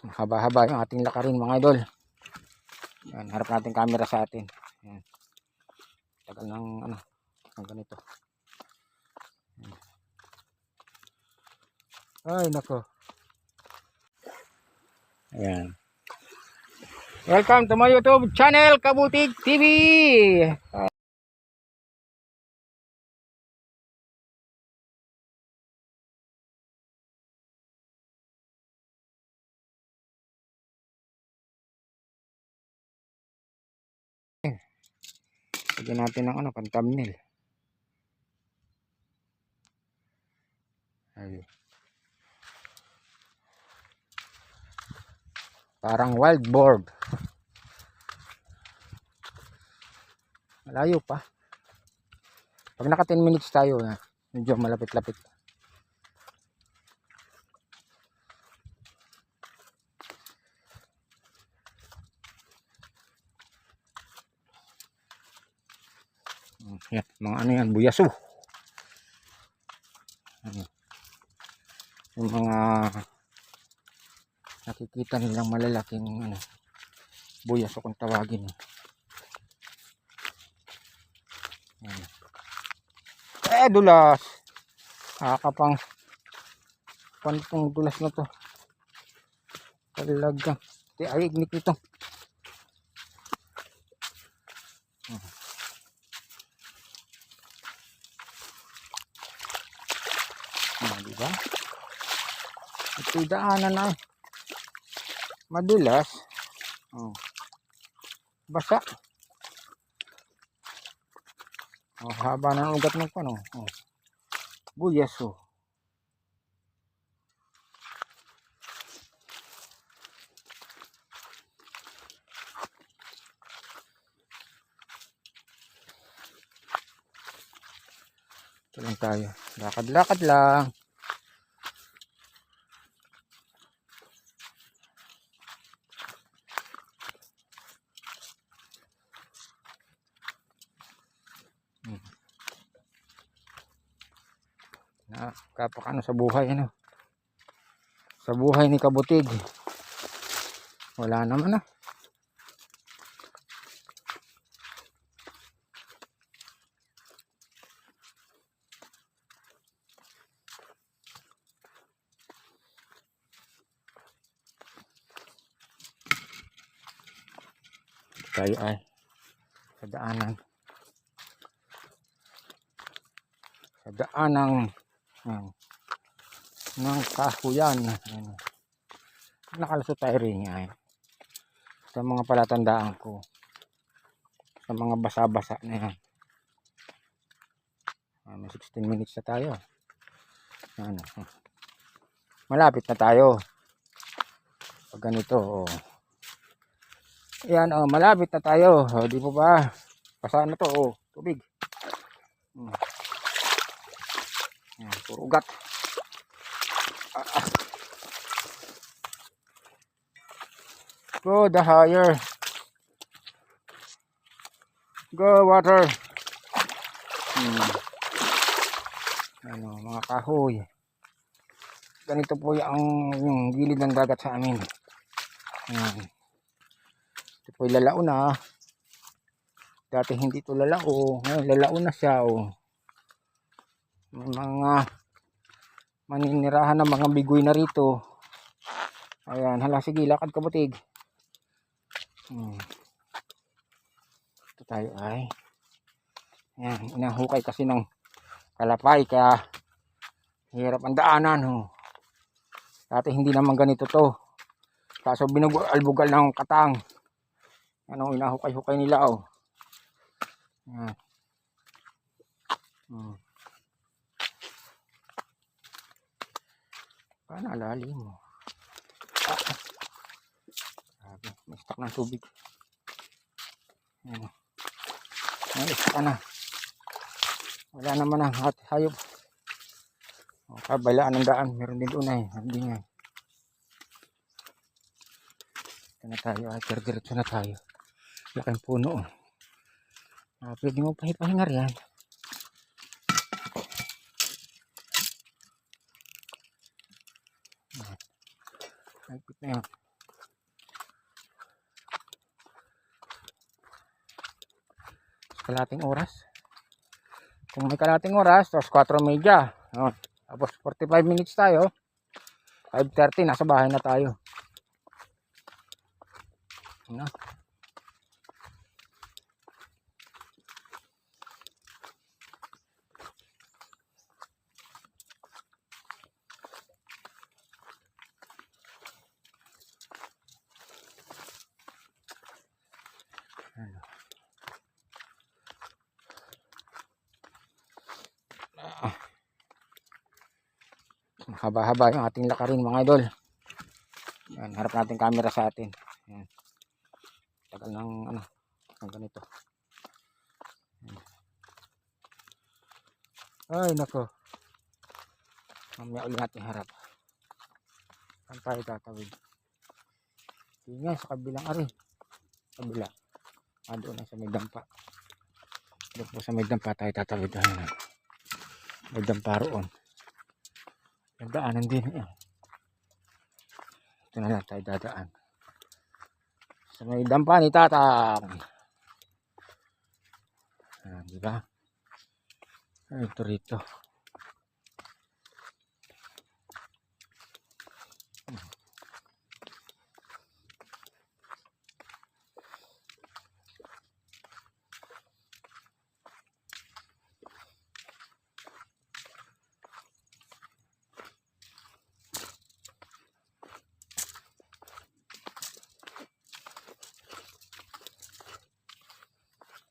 Haba-haba yung ating lakarin mga idol. Yan, harap natin camera sa atin. Yan. Tagal ng ano, ng ganito. Yan. Ay nako. Ayan. Welcome to my YouTube channel, Kabutig TV. Lagyan natin ng ano, pang thumbnail. Ay. Parang wild boar. Malayo pa. Pag naka 10 minutes tayo, medyo malapit-lapit. Yan, mga ano yan, buyaso. Ano, yung mga nakikita nilang malalaking ano, buyaso kung tawagin. Yan. Dulas. Nakakapang pantong dulas na to. Talagang ay ignik nito. Diba? Ito'y daanan na madulas. Basa. Haba ng ugat ng pano. Buyaso. Ito lang tayo. Lakad-lakad lang. Kapakano sa buhay ano. Sa buhay ni Kabutig. Wala naman na. Tayo ay sa daanan. Sa daanang ng kahuyan. Nakalusot tayo rin ay sa mga palatandaan ko, sa mga basa-basa na yan. 16 minutes na tayo. Malapit na tayo pag ganito. Yan, malapit na tayo. Di po ba basa na to? Tubig. Puro ugat. Go the higher. Go water. Ano, mga kahoy. Ganito po yung gilid ng dagat sa amin. Ito po yung lalao na. Dati hindi ito lalao. Ngayon lalao na siya. May mga maninirahan ng mga bigoy na rito. Ayan, hala, sige, lakad Kabutig. Ito tayo ay. Ayan, inahukay kasi ng kalapay kaya hirap ang daanan. Dati hindi naman ganito to. Kaso binugalbugal ng katang. Ano, inahukay-hukay nila Ayan. Paano alalim mo? May stock ng tubig. Ayan. May stock na. Wala naman ang hayop. Kabalaan ng daan. Meron din doon hindi nga. Ito na tayo. Diretso na tayo. Laking puno. Pwede mo pahinga riyan. Nagpit na yan. kalating oras. Kung may kalating oras, tapos 4:30. Oh, tapos 45 minutes tayo. 5:30, nasa bahay na tayo. Ano? Haba-haba yung ating lakarin mga idol. Yan, harap natin camera sa atin. Yan. Tagal ng ano, ng ganito. Yan. Ay nako. Mamaya ulit natin harap. Saan tayo tatawid? Tingnan sa kabilang ari. Kabila. Doon na sa may dampa. Doon po sa may dampa tayo tatawid. Ayan. May dampa roon. Daanan din yan. Ito na lang tayo dadaan. Sa may dampa ni Tatang. Ayan, diba? Ito rito.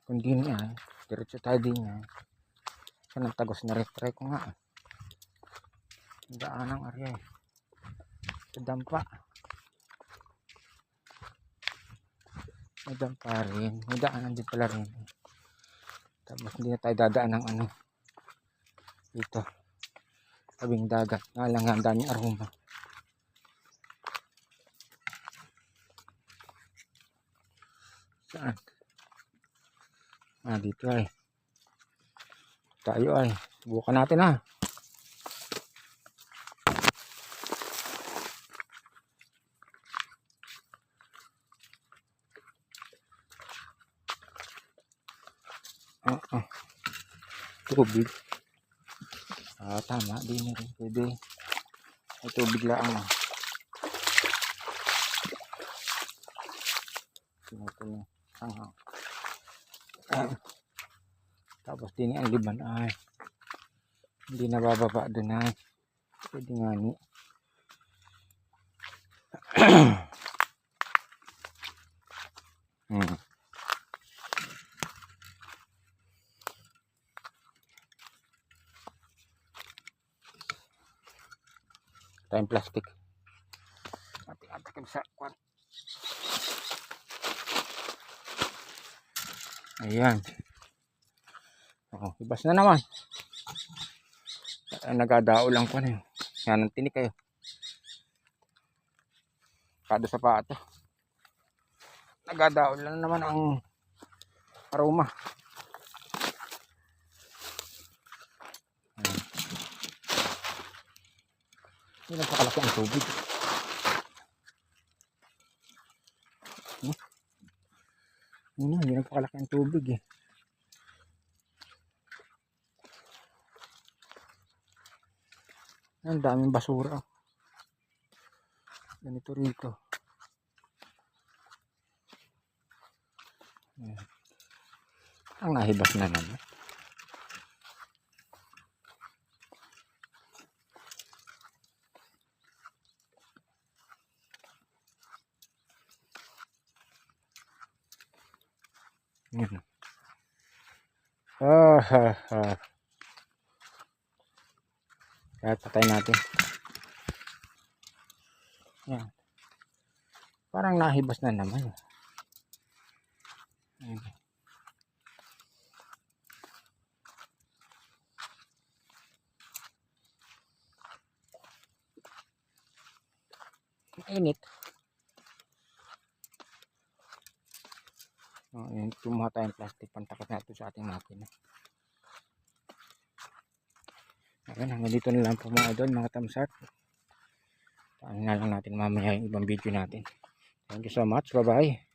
Kung di niya, diretso tayo din niya. Saan ang tagos na retry ko nga. Daan ang area. Sa dampa. May dampa rin. May daanan din pala rin. Tapos hindi na tayo dadaan ng ano. Dito. Tabing dagat. Nga lang nga, ang daming aroma. Saan? Dito ay. Tayo ay. Subukan natin ha. Tubig. Tama. Di na rin. Pwede. Ay tubig lang. Ito na. Tapos din ang liban ay hindi nabababa doon ay pwede nga ni tayong plastic ating sa kwan. Ayan. Ibas na naman. Nagadao lang ko na yun. Yan ang tinik kayo. Kado sa pato. Nagadao lang naman ang aroma. Hindi nagpakalaki ang tubig. Hindi nagpakalaki ang tubig eh. Ang daming basura. Ganito rito. Ang nahibas na naman. Yan. Kaya patay natin. Yan. Parang nahibas na naman. Yan. Init. Yan. Kumuha tayong plastic pantakot natin sa ating makina. Ayan, hanggang dito na lang po mga idol, mga tamsak. Taan na lang natin mamaya yung ibang video natin. Thank you so much. Bye bye.